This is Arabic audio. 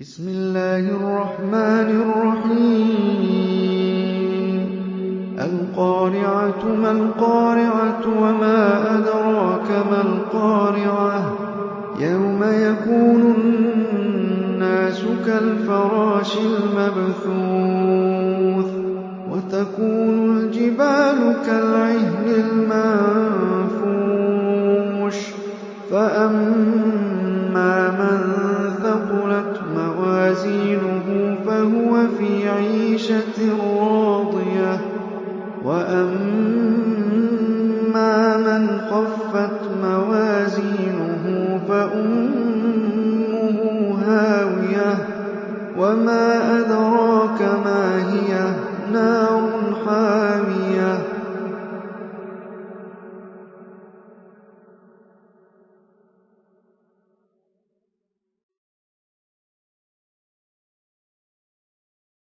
بسم الله الرحمن الرحيم القارعة ما القارعة وما أدراك ما القارعة يوم يكون الناس كالفراش المبثوث وتكون الجبال كالعهن المنفوش فأما من ثقلت موازينه فهو في عيشة راضية وأما من خفت موازينه فأمه هاوية وما